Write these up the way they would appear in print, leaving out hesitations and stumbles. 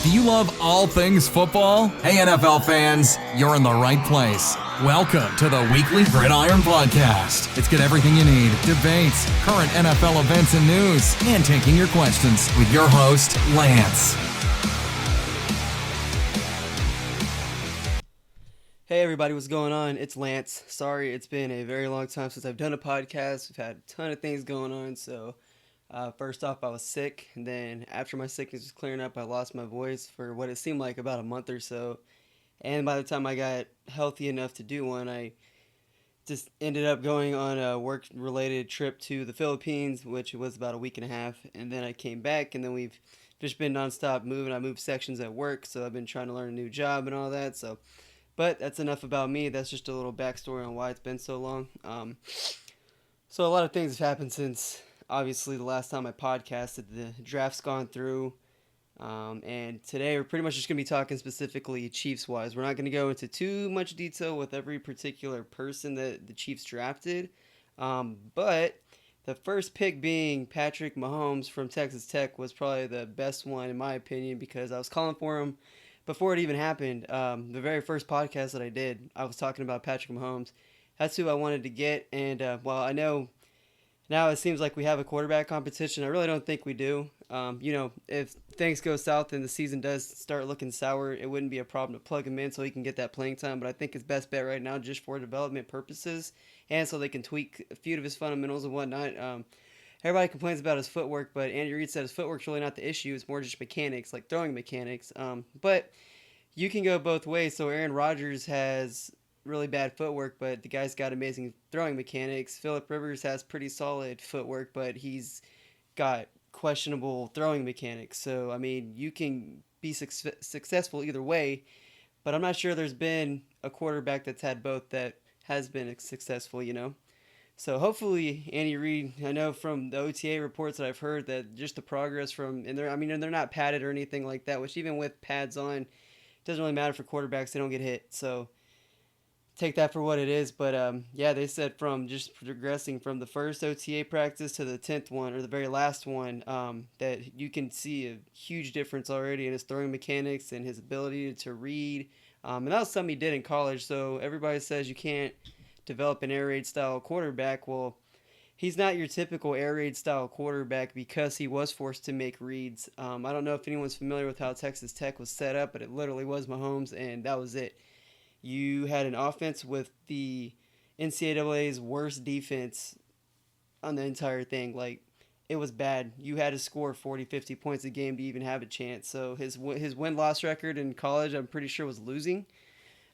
Do you love all things football? Hey, NFL fans, you're in the right place. Welcome to the Weekly Gridiron Podcast. It's got everything you need: debates, current NFL events and news, and taking your questions with your host, Lance. Hey everybody, what's going on? It's Lance. Sorry, it's been a very long time since I've done a podcast. We've had a ton of things going on, so first off, I was sick, and then after my sickness was clearing up, I lost my voice for what it seemed like about a month or so. And by the time I got healthy enough to do one, I just ended up going on a work-related trip to the Philippines, which was about a week and a half. And then I came back, and then we've just been nonstop moving. I moved sections at work, so I've been trying to learn a new job and all that. But that's enough about me. That's just a little backstory on why it's been so long. So a lot of things have happened since, obviously, the last time I podcasted. The draft's gone through. And today we're pretty much just going to be talking specifically Chiefs-wise. We're not going to go into too much detail with every particular person that the Chiefs drafted. But the first pick being Patrick Mahomes from Texas Tech was probably the best one in my opinion, because I was calling for him before it even happened. The very first podcast that I did, I was talking about Patrick Mahomes. That's who I wanted to get. And, I know now it seems like we have a quarterback competition. I really don't think we do. If things go south and the season does start looking sour, it wouldn't be a problem to plug him in so he can get that playing time. But I think his best bet right now, just for development purposes and so they can tweak a few of his fundamentals and whatnot. Everybody complains about his footwork, but Andy Reid said his footwork's really not the issue. It's more just mechanics, like throwing mechanics. But you can go both ways. So Aaron Rodgers has really bad footwork, but the guy's got amazing throwing mechanics. Phillip Rivers has pretty solid footwork, but he's got questionable throwing mechanics. So, I mean, you can be successful either way, but I'm not sure there's been a quarterback that's had both that has been successful, So hopefully Andy Reid, I know from the OTA reports that I've heard that just the progress and they're not padded or anything like that, which even with pads on, it doesn't really matter for quarterbacks. They don't get hit. So take that for what it is. But they said from just progressing from the first OTA practice to the 10th one, or the very last one, that you can see a huge difference already in his throwing mechanics and his ability to read. And that was something he did in college. So everybody says you can't develop an air raid style quarterback. Well, he's not your typical air raid style quarterback because he was forced to make reads. I don't know if anyone's familiar with how Texas Tech was set up, but it literally was Mahomes, and that was it. You had an offense with the NCAA's worst defense on the entire thing. Like, it was bad. You had to score 40, 50 points a game to even have a chance. So his win-loss record in college, I'm pretty sure, was losing.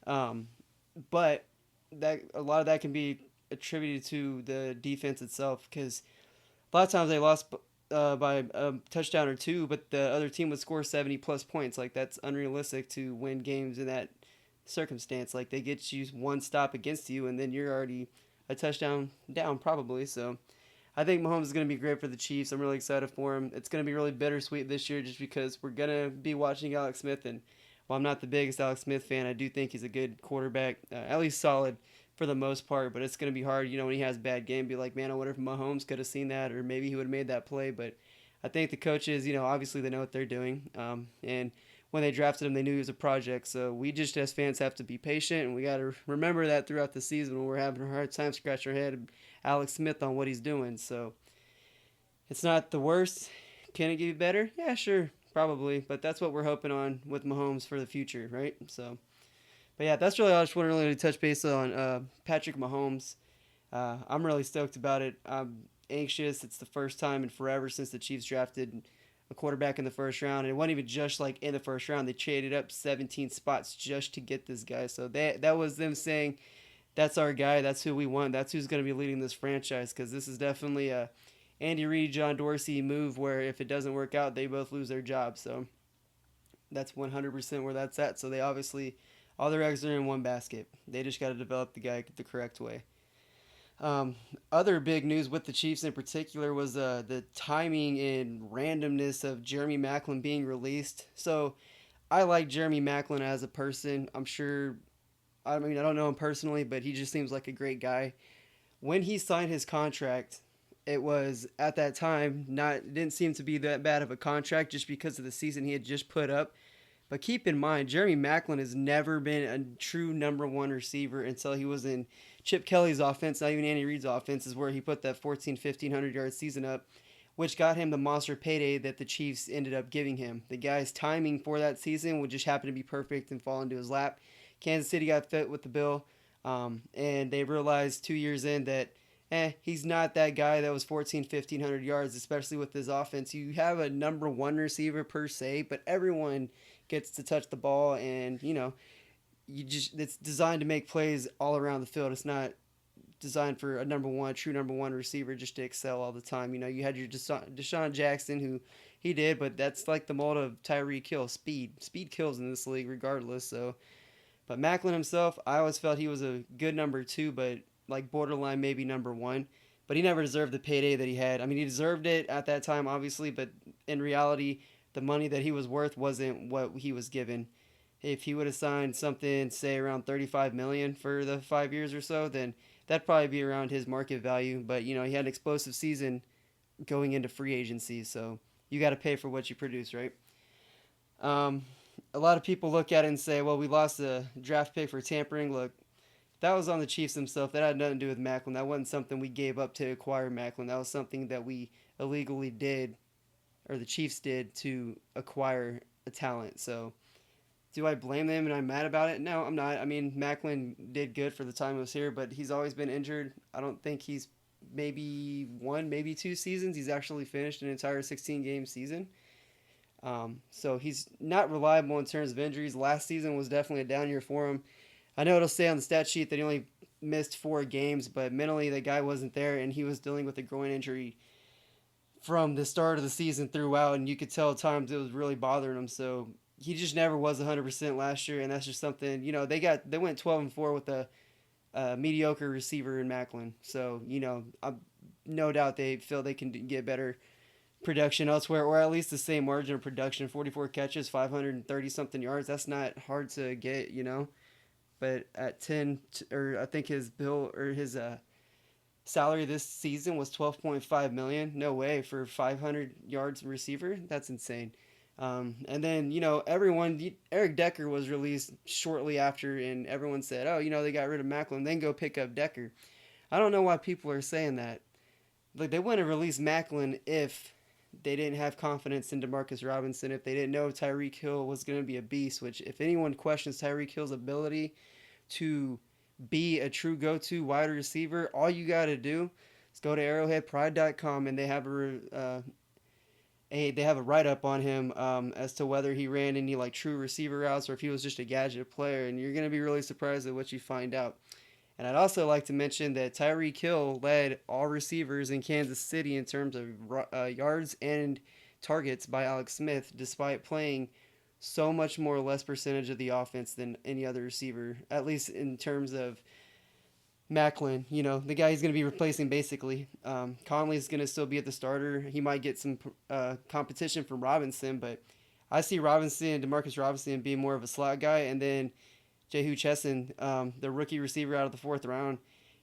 But that a lot of that can be attributed to the defense itself, because a lot of times they lost by a touchdown or two, but the other team would score 70-plus points. Like, that's unrealistic to win games in that circumstance. Like, they get you one stop against you and then you're already a touchdown down probably. So I think Mahomes is going to be great for the Chiefs. I'm really excited for him. It's going to be really bittersweet this year just because we're going to be watching Alex Smith, and while I'm not the biggest Alex Smith fan, I do think he's a good quarterback, at least solid for the most part. But it's going to be hard, when he has a bad game, be like, man, I wonder if Mahomes could have seen that, or maybe he would have made that play. But I think the coaches, obviously they know what they're doing, and when they drafted him, they knew he was a project. So we just, as fans, have to be patient, and we got to remember that throughout the season when we're having a hard time scratching our head Alex Smith on what he's doing. So it's not the worst. Can it get better? Yeah, sure, probably. But that's what we're hoping on with Mahomes for the future, right? So, but yeah, that's really all I just wanted to touch base on Patrick Mahomes. I'm really stoked about it. I'm anxious. It's the first time in forever since the Chiefs drafted a quarterback in the first round, and it wasn't even just like in the first round. They traded up 17 spots just to get this guy. So that was them saying, that's our guy, that's who we want, that's who's going to be leading this franchise, because this is definitely a Andy Reid, John Dorsey move where if it doesn't work out, they both lose their job. So that's 100% where that's at. So they obviously, all their eggs are in one basket. They just got to develop the guy the correct way. Other big news with the Chiefs in particular was the timing and randomness of Jeremy Maclin being released. So I like Jeremy Maclin as a person. I don't know him personally, but he just seems like a great guy. When he signed his contract, it was, at that time, didn't seem to be that bad of a contract just because of the season he had just put up. But keep in mind, Jeremy Maclin has never been a true number one receiver until he was in Chip Kelly's offense, not even Andy Reid's offense, is where he put that 1,500 yard season up, which got him the monster payday that the Chiefs ended up giving him. The guy's timing for that season would just happen to be perfect and fall into his lap. Kansas City got fit with the bill, and they realized 2 years in that he's not that guy that was 1,500 yards, especially with his offense. You have a number one receiver per se, but everyone gets to touch the ball, and it's designed to make plays all around the field. It's not designed for a true number one receiver just to excel all the time. You had your Deshaun Jackson, who he did, but that's like the mold of Tyreke Hill. Speed kills in this league regardless. So, but Maclin himself, I always felt he was a good number two, but like borderline maybe number one. But he never deserved the payday that he had. I mean, he deserved it at that time, obviously, but in reality, the money that he was worth wasn't what he was given. If he would have signed something, say around $35 million for the 5 years or so, then that'd probably be around his market value. But he had an explosive season going into free agency, so you got to pay for what you produce, right? A lot of people look at it and say, well, we lost a draft pick for tampering. Look, that was on the Chiefs themselves. That had nothing to do with Maclin. That wasn't something we gave up to acquire Maclin. That was something that we illegally did, or the Chiefs did, to acquire a talent. So do I blame them and I'm mad about it? No, I'm not. I mean, Maclin did good for the time he was here, but he's always been injured. I don't think he's maybe one, maybe 2 seasons. He's actually finished an entire 16-game season. So he's not reliable in terms of injuries. Last season was definitely a down year for him. I know it'll say on the stat sheet that he only missed 4 games, but mentally the guy wasn't there, and he was dealing with a groin injury from the start of the season throughout, and you could tell at times it was really bothering him. So he just never was 100% last year, and that's just something, they went 12-4 with a mediocre receiver in Maclin. So, no doubt they feel they can get better production elsewhere, or at least the same margin of production. 44 catches, 530-something yards. That's not hard to get, But at 10, or I think his salary this season was $12.5 million. No way for 500 yards receiver. That's insane. And then, Eric Decker was released shortly after, and everyone said, oh, they got rid of Maclin, then go pick up Decker. I don't know why people are saying that. Like, they wouldn't have released Maclin if they didn't have confidence in Demarcus Robinson, if they didn't know Tyreke Hill was going to be a beast, which if anyone questions Tyreke Hill's ability to be a true go-to wide receiver, all you got to do is go to arrowheadpride.com, and they have a write-up on him as to whether he ran any true receiver routes or if he was just a gadget player, and you're going to be really surprised at what you find out. And I'd also like to mention that Tyreke Hill led all receivers in Kansas City in terms of yards and targets by Alex Smith, despite playing so much more or less percentage of the offense than any other receiver, at least in terms of Maclin. The guy he's going to be replacing basically. Conley's going to still be at the starter. He might get some competition from Robinson, but I see Demarcus Robinson being more of a slot guy, and then Jehu Chesson, the rookie receiver out of the 4th round,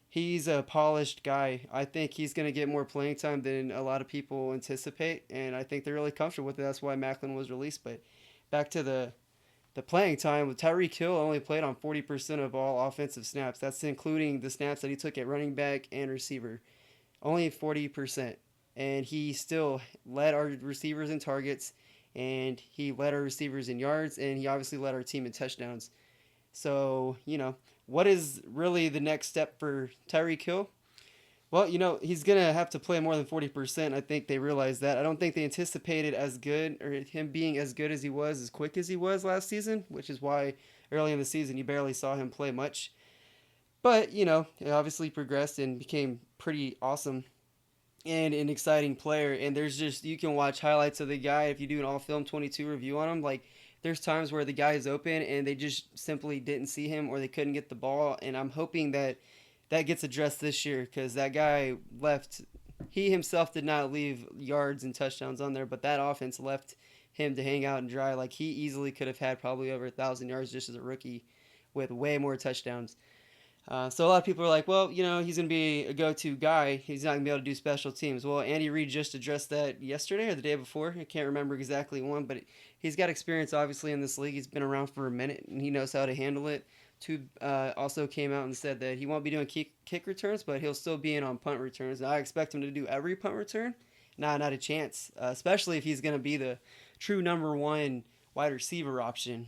he's a polished guy. I think he's going to get more playing time than a lot of people anticipate, and I think they're really comfortable with it. That's why Maclin was released. But back to the playing time, Tyreke Hill only played on 40% of all offensive snaps. That's including the snaps that he took at running back and receiver. Only 40%. And he still led our receivers in targets, and he led our receivers in yards, and he obviously led our team in touchdowns. So, what is really the next step for Tyreke Hill? Well, he's going to have to play more than 40%. I think they realized that. I don't think they anticipated as good, or him being as good as he was, as quick as he was last season, which is why early in the season you barely saw him play much. But, he obviously progressed and became pretty awesome and an exciting player. And you can watch highlights of the guy if you do an all-film 22 review on him. There's times where the guy is open and they just simply didn't see him, or they couldn't get the ball. And I'm hoping that gets addressed this year, because that guy left. He himself did not leave yards and touchdowns on there, but that offense left him to hang out and dry. He easily could have had probably over 1,000 yards just as a rookie with way more touchdowns. So a lot of people are like, well, he's going to be a go-to guy. He's not going to be able to do special teams. Well, Andy Reid just addressed that yesterday or the day before. I can't remember exactly when, but he's got experience, obviously, in this league. He's been around for a minute, and he knows how to handle it. Also came out and said that he won't be doing kick returns, but he'll still be in on punt returns. And I expect him to do every punt return. Nah, not a chance, especially if he's going to be the true number one wide receiver option.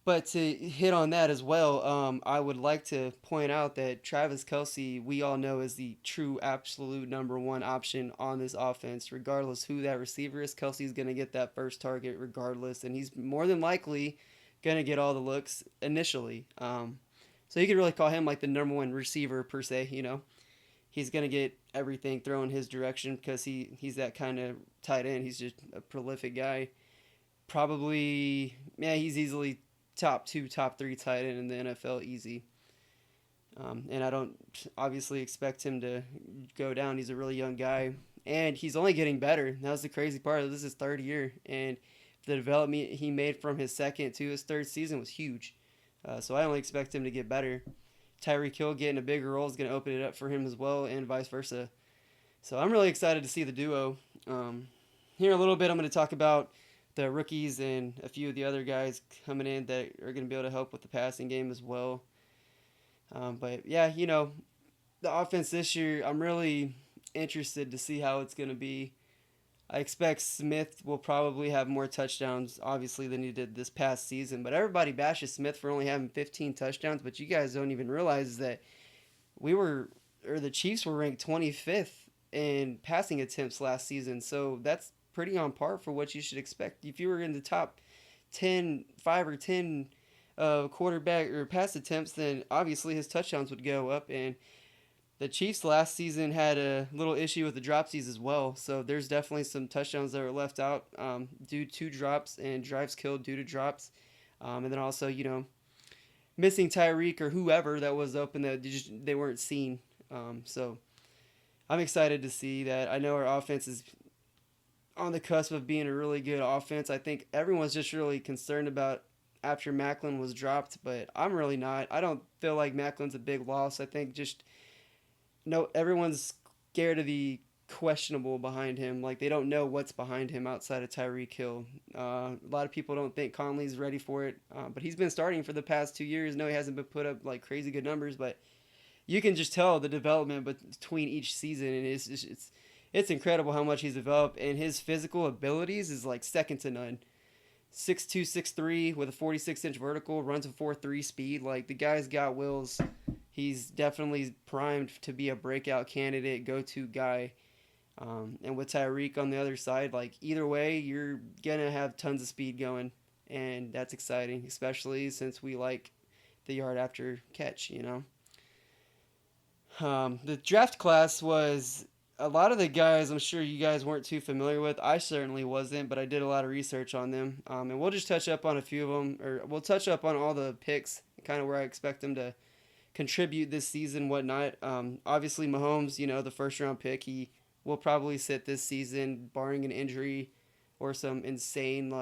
But to hit on that as well, I would like to point out that Travis Kelce, we all know, is the true absolute number one option on this offense. Regardless who that receiver is, Kelce's going to get that first target regardless, and he's more than likely going to get all the looks initially. So you could really call him like the number one receiver per se, He's going to get everything thrown his direction because he's that kind of tight end. He's just a prolific guy. Probably, he's easily top 2, top 3 tight end in the NFL, easy. And I don't obviously expect him to go down. He's a really young guy, and he's only getting better. That was the crazy part. This is his third year, and the development he made from his second to his third season was huge. So I only expect him to get better. Tyreke Hill getting a bigger role is going to open it up for him as well, and vice versa. So I'm really excited to see the duo. Here in a little bit, I'm going to talk about the rookies and a few of the other guys coming in that are going to be able to help with the passing game as well. But yeah, the offense this year, I'm really interested to see how it's going to be. I expect Smith will probably have more touchdowns, obviously, than he did this past season. But everybody bashes Smith for only having 15 touchdowns. But you guys don't even realize that the Chiefs were ranked 25th in passing attempts last season. So that's pretty on par for what you should expect. If you were in the top 10, 5 or 10 quarterback or pass attempts, then obviously his touchdowns would go up. And the Chiefs last season had a little issue with the dropsies as well. So there's definitely some touchdowns that were left out due to drops and drives killed due to drops. And then also, missing Tyreke or whoever that was open that they weren't seen. So I'm excited to see that. I know our offense is on the cusp of being a really good offense. I think everyone's just really concerned about after Maclin was dropped, but I'm really not. I don't feel like Maclin's a big loss. I think everyone's scared of the questionable behind him. Like, they don't know what's behind him outside of Tyreke Hill. A lot of people don't think Conley's ready for it, but he's been starting for the past 2 years. No, he hasn't been put up like crazy good numbers, but you can just tell the development between each season, and it's incredible how much he's developed, and his physical abilities is like second to none. 6'2", 6'3", with a 46-inch vertical, runs a 4.3 speed. Like, the guy's got wills. He's definitely primed to be a breakout candidate, go-to guy. And with Tyreke on the other side, like, either way, you're going to have tons of speed going, and that's exciting, especially since we like the yard after catch, The draft class was a lot of the guys I'm sure you guys weren't too familiar with. I certainly wasn't, but I did a lot of research on them. And we'll just touch up on a few of them, or we'll touch up on all the picks, kind of where I expect them to contribute this season, whatnot. Obviously, Mahomes, the first-round pick, he will probably sit this season, barring an injury or some insane,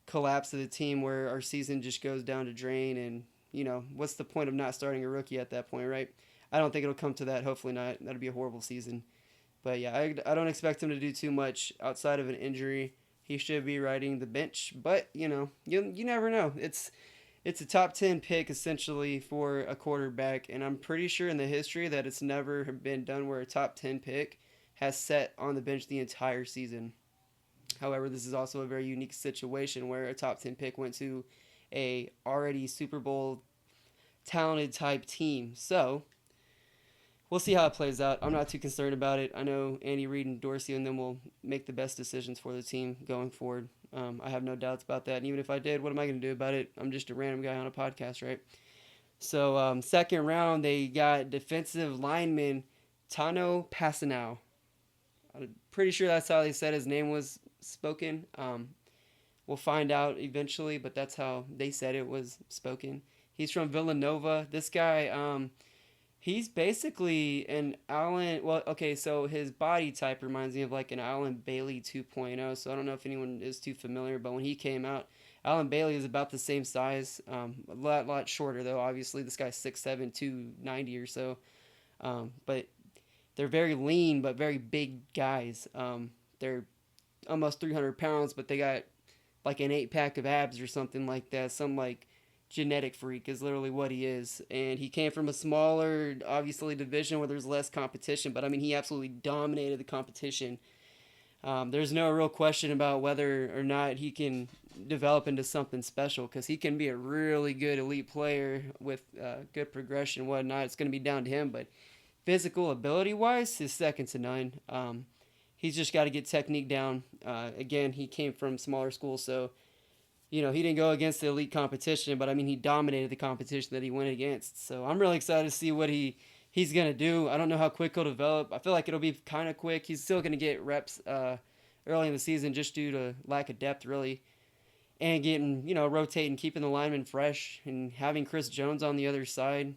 collapse of the team where our season just goes down to drain. And, what's the point of not starting a rookie at that point, right? I don't think it'll come to that. Hopefully not. That'll be a horrible season. But yeah, I don't expect him to do too much outside of an injury. He should be riding the bench, but you never know. It's a top 10 pick essentially for a quarterback, and I'm pretty sure in the history that it's never been done where a top 10 pick has sat on the bench the entire season. However, this is also a very unique situation where a top 10 pick went to a already Super Bowl talented type team. So we'll see how it plays out. I'm not too concerned about it. I know Andy Reid and Dorsey and them will make the best decisions for the team going forward. I have no doubts about that. And even if I did, what am I going to do about it? I'm just a random guy on a podcast, right? So second round, they got defensive lineman Tano Passanau. I'm pretty sure that's how they said his name was spoken. We'll find out eventually, but that's how they said it was spoken. He's from Villanova. This guy... he's basically an Allen... Well, okay, so his body type reminds me of like an Allen Bailey 2.0, so I don't know if anyone is too familiar, but when he came out, Alan Bailey is about the same size, a lot shorter though. Obviously, this guy's 6'7", 290 or so. But they're very lean but very big guys. They're almost 300 pounds, but they got like an 8-pack of abs or something like that. Some like genetic freak is literally what he is. And he came from a smaller, obviously, division where there's less competition. But I mean, he absolutely dominated the competition. There's no real question about whether or not he can develop into something special, because he can be a really good elite player with good progression and whatnot. It's going to be down to him. But physical ability wise, is second to none. He's just got to get technique down. Again, he came from smaller schools, so he didn't go against the elite competition, but I mean, he dominated the competition that he went against. So I'm really excited to see what he's gonna do. I don't know how quick he'll develop. I feel like it'll be kind of quick. He's still gonna get reps early in the season just due to lack of depth, really, and getting rotating, keeping the linemen fresh, and having Chris Jones on the other side,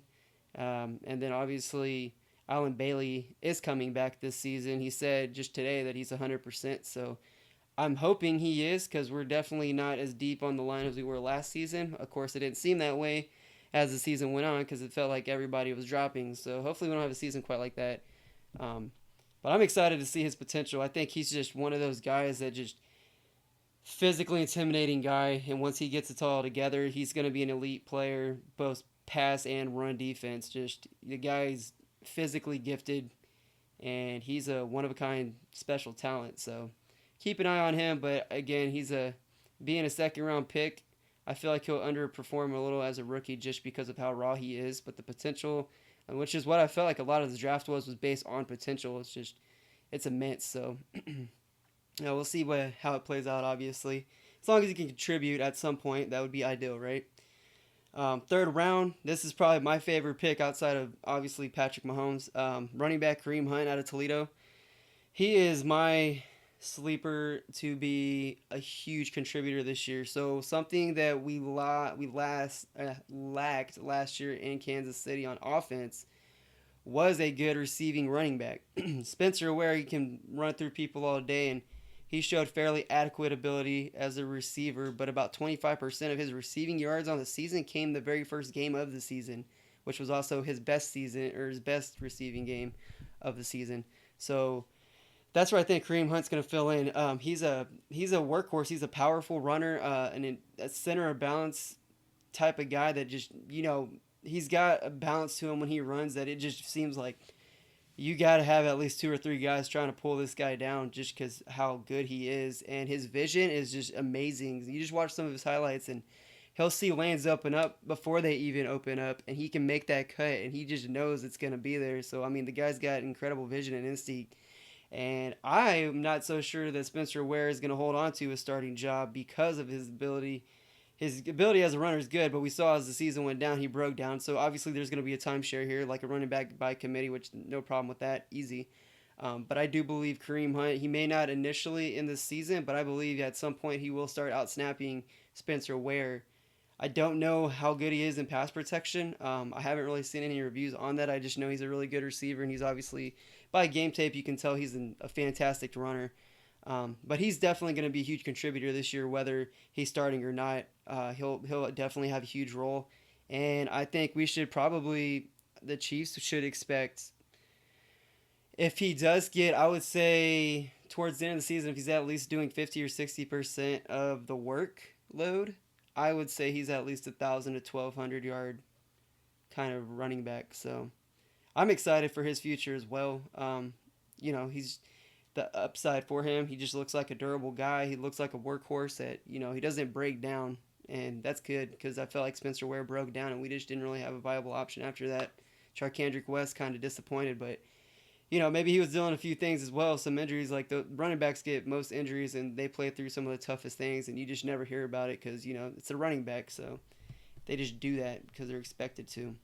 and then obviously Alan Bailey is coming back this season. He said just today that he's 100%. So I'm hoping he is, because we're definitely not as deep on the line as we were last season. Of course, it didn't seem that way as the season went on, because it felt like everybody was dropping. So hopefully we don't have a season quite like that. But I'm excited to see his potential. I think he's just one of those guys that just physically intimidating guy. And once he gets it all together, he's going to be an elite player, both pass and run defense. Just the guy's physically gifted, and he's a one-of-a-kind special talent. So keep an eye on him. But again, being a second-round pick, I feel like he'll underperform a little as a rookie just because of how raw he is. But the potential, which is what I felt like a lot of the draft was based on potential. It's immense. So we'll see how it plays out, obviously. As long as he can contribute at some point, that would be ideal, right? Third round, this is probably my favorite pick outside of, obviously, Patrick Mahomes. Running back Kareem Hunt out of Toledo. He is my sleeper to be a huge contributor this year. So something that we lacked last year in Kansas City on offense was a good receiving running back. Spencer Ware, he can run through people all day, and he showed fairly adequate ability as a receiver, but about 25% of his receiving yards on the season came the very first game of the season, which was also his best receiving game of the season. So that's where I think Kareem Hunt's going to fill in. He's a workhorse. He's a powerful runner, and a center of balance type of guy that just, he's got a balance to him when he runs that it just seems like you got to have at least 2 or 3 guys trying to pull this guy down just because how good he is. And his vision is just amazing. You just watch some of his highlights, and he'll see lanes open up before they even open up, and he can make that cut, and he just knows it's going to be there. So, I mean, the guy's got incredible vision and instinct. And I'm not so sure that Spencer Ware is going to hold on to a starting job because of his ability. His ability as a runner is good, but we saw as the season went down, he broke down. So obviously there's going to be a timeshare here, like a running back by committee, which no problem with that, easy. But I do believe Kareem Hunt, he may not initially in this season, but I believe at some point he will start out-snapping Spencer Ware. I don't know how good he is in pass protection. I haven't really seen any reviews on that. I just know he's a really good receiver, and he's obviously, by game tape, you can tell he's a fantastic runner. But he's definitely going to be a huge contributor this year, whether he's starting or not. He'll definitely have a huge role. And I think the Chiefs should expect, if he does get, I would say, towards the end of the season, if he's at least doing 50 or 60% of the workload, I would say he's at least 1,000 to 1,200 yard kind of running back. So I'm excited for his future as well. He's the upside for him. He just looks like a durable guy. He looks like a workhorse that, he doesn't break down. And that's good, because I felt like Spencer Ware broke down, and we just didn't really have a viable option after that. Charkandrick West kind of disappointed, but maybe he was dealing with a few things as well, some injuries. Like the running backs get most injuries, and they play through some of the toughest things, and you just never hear about it because, it's a running back, so they just do that because they're expected to.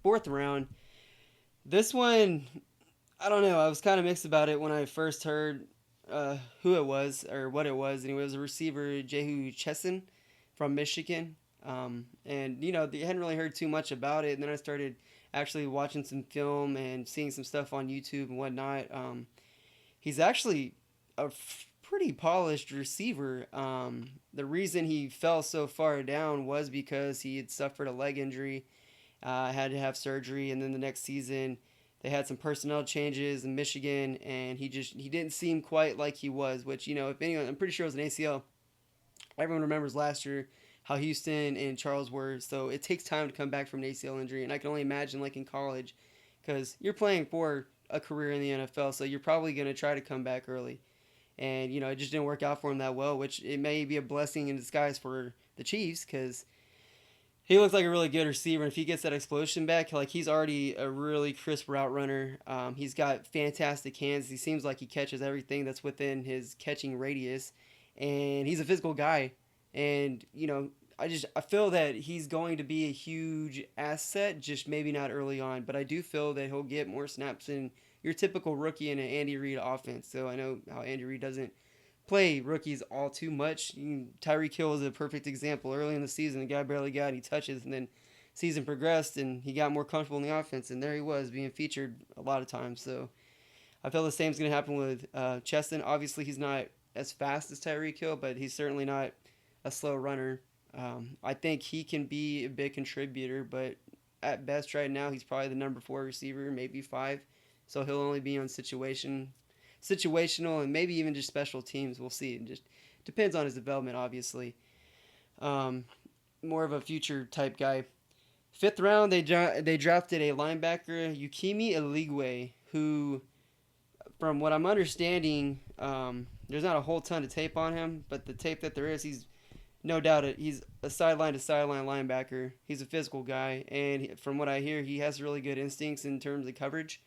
Fourth round. This one, I don't know. I was kind of mixed about it when I first heard who it was or what it was, and it was a receiver, Jehu Chesson from Michigan. And, they hadn't really heard too much about it, and then I started actually watching some film and seeing some stuff on YouTube and whatnot. He's actually a pretty polished receiver. The reason he fell so far down was because he had suffered a leg injury, had to have surgery, and then the next season they had some personnel changes in Michigan, and he didn't seem quite like he was. Which, if anyone, I'm pretty sure it was an ACL. Everyone remembers last year how Houston and Charles were. So it takes time to come back from an ACL injury, and I can only imagine like in college, because you're playing for a career in the NFL, so you're probably going to try to come back early. And it just didn't work out for him that well, which it may be a blessing in disguise for the Chiefs, because he looks like a really good receiver. And if he gets that explosion back, like, he's already a really crisp route runner. He's got fantastic hands. He seems like he catches everything that's within his catching radius, and he's a physical guy. And I feel that he's going to be a huge asset, just maybe not early on. But I do feel that he'll get more snaps than your typical rookie in an Andy Reid offense. So I know how Andy Reid doesn't play rookies all too much. Tyreke Hill is a perfect example. Early in the season, the guy barely got any touches, and then season progressed, and he got more comfortable in the offense, and there he was being featured a lot of times. So I feel the same is going to happen with Cheston. Obviously, he's not as fast as Tyreke Hill, but he's certainly not a slow runner. I think he can be a big contributor, but at best right now, he's probably the number 4 receiver, maybe 5. So he'll only be on situational, and maybe even just special teams. We'll see. It just depends on his development, obviously. More of a future type guy. 5th round, they drafted a linebacker, Yukimi Eligwe, who, from what I'm understanding, there's not a whole ton of tape on him, but the tape that there is, he's no doubt he's a sideline-to-sideline linebacker. He's a physical guy, and from what I hear, he has really good instincts in terms of coverage.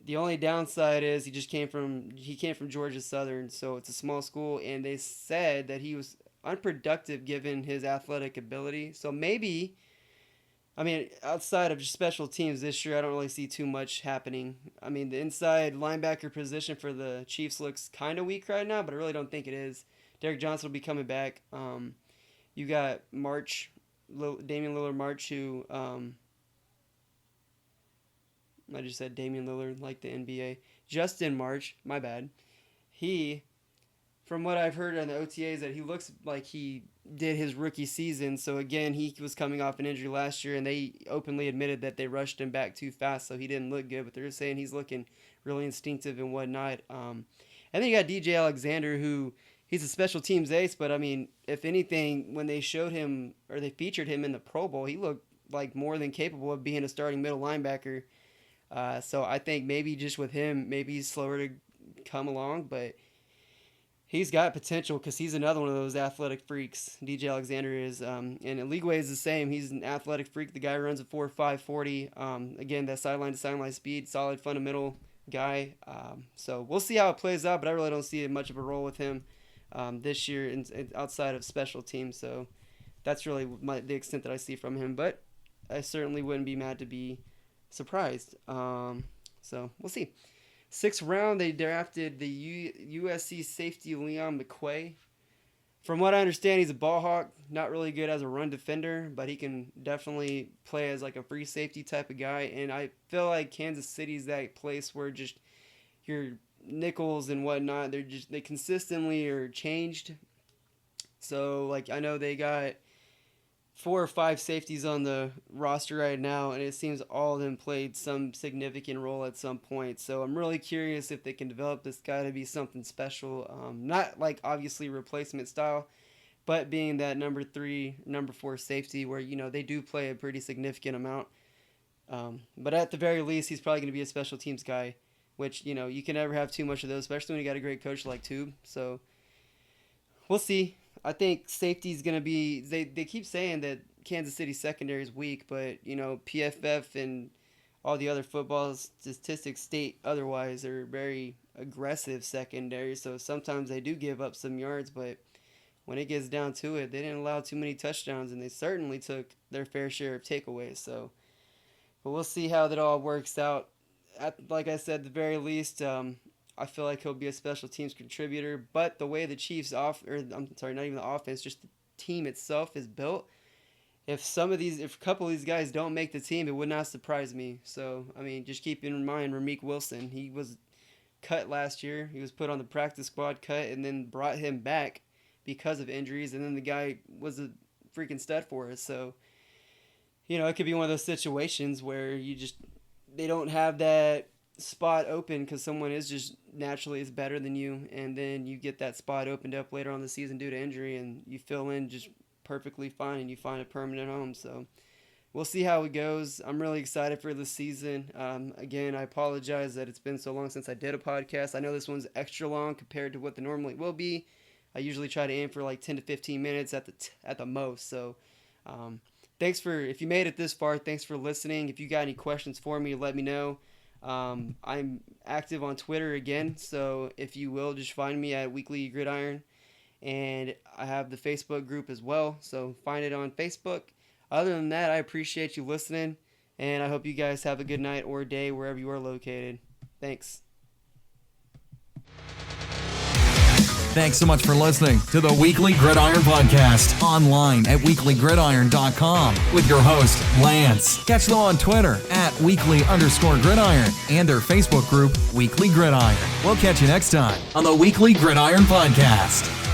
The only downside is he came from Georgia Southern, so it's a small school, and they said that he was unproductive given his athletic ability. So maybe, outside of just special teams this year, I don't really see too much happening. The inside linebacker position for the Chiefs looks kind of weak right now, but I really don't think it is. Derek Johnson will be coming back. You got Damian Lillard March, who I just said Damian Lillard, like the NBA. Justin March, my bad. He, from what I've heard on the OTAs, that he looks like he did his rookie season. So again, he was coming off an injury last year, and they openly admitted that they rushed him back too fast, so he didn't look good. But they're saying he's looking really instinctive and whatnot. And then you got DJ Alexander, who he's a special teams ace, but if anything, when they showed him or they featured him in the Pro Bowl, he looked like more than capable of being a starting middle linebacker. So I think maybe just with him, maybe he's slower to come along, but he's got potential because he's another one of those athletic freaks. DJ Alexander is, and Eligwe is the same. He's an athletic freak. The guy runs a 4.5 40. Again, that sideline to sideline speed, solid fundamental guy. So we'll see how it plays out, but I really don't see much of a role with him this year outside of special teams. So that's really the extent that I see from him. But I certainly wouldn't be mad to be surprised. So we'll see. 6th round, they drafted the USC safety Leon McQuay. From what I understand, he's a ball hawk, not really good as a run defender, but he can definitely play as like a free safety type of guy. And I feel like Kansas City's that place where just your nickels and whatnot, they consistently are changed. So like I know they got 4 or 5 safeties on the roster right now, and it seems all of them played some significant role at some point. So I'm really curious if they can develop this guy to be something special. Not like obviously replacement style, but being that number 3, number 4 safety where, they do play a pretty significant amount. But at the very least, he's probably going to be a special teams guy, which, you can never have too much of those, especially when you got a great coach like Tube. So we'll see. I think safety's going to be... They keep saying that Kansas City secondary is weak, but, PFF and all the other football statistics state otherwise. They're very aggressive secondary, so sometimes they do give up some yards, but when it gets down to it, they didn't allow too many touchdowns, and they certainly took their fair share of takeaways. So, but we'll see how that all works out. Like I said, at the very least... I feel like he'll be a special teams contributor, but the way the Chiefs not even the offense, just the team itself is built. If a couple of these guys don't make the team, it would not surprise me. So, just keep in mind Ramik Wilson. He was cut last year. He was put on the practice squad, cut, and then brought him back because of injuries. And then the guy was a freaking stud for us. So, it could be one of those situations where they don't have that spot open because someone is just naturally is better than you, and then you get that spot opened up later on in the season due to injury, and you fill in just perfectly fine, and you find a permanent home. So we'll see how it goes. I'm really excited for this season. Again, I apologize that it's been so long since I did a podcast. I know this one's extra long compared to what the normally will be. I usually try to aim for like 10 to 15 minutes at the most. So if you made it this far, thanks for listening. If you got any questions for me, let me know. I'm active on Twitter again, so if you will, just find me at Weekly Gridiron, and I have the Facebook group as well, so find it on Facebook. Other than that, I appreciate you listening, and I hope you guys have a good night or day wherever you are located. Thanks. Thanks so much for listening to the Weekly Gridiron Podcast, online at weeklygridiron.com with your host, Lance. Catch them on Twitter at weekly_gridiron and their Facebook group, Weekly Gridiron. We'll catch you next time on the Weekly Gridiron Podcast.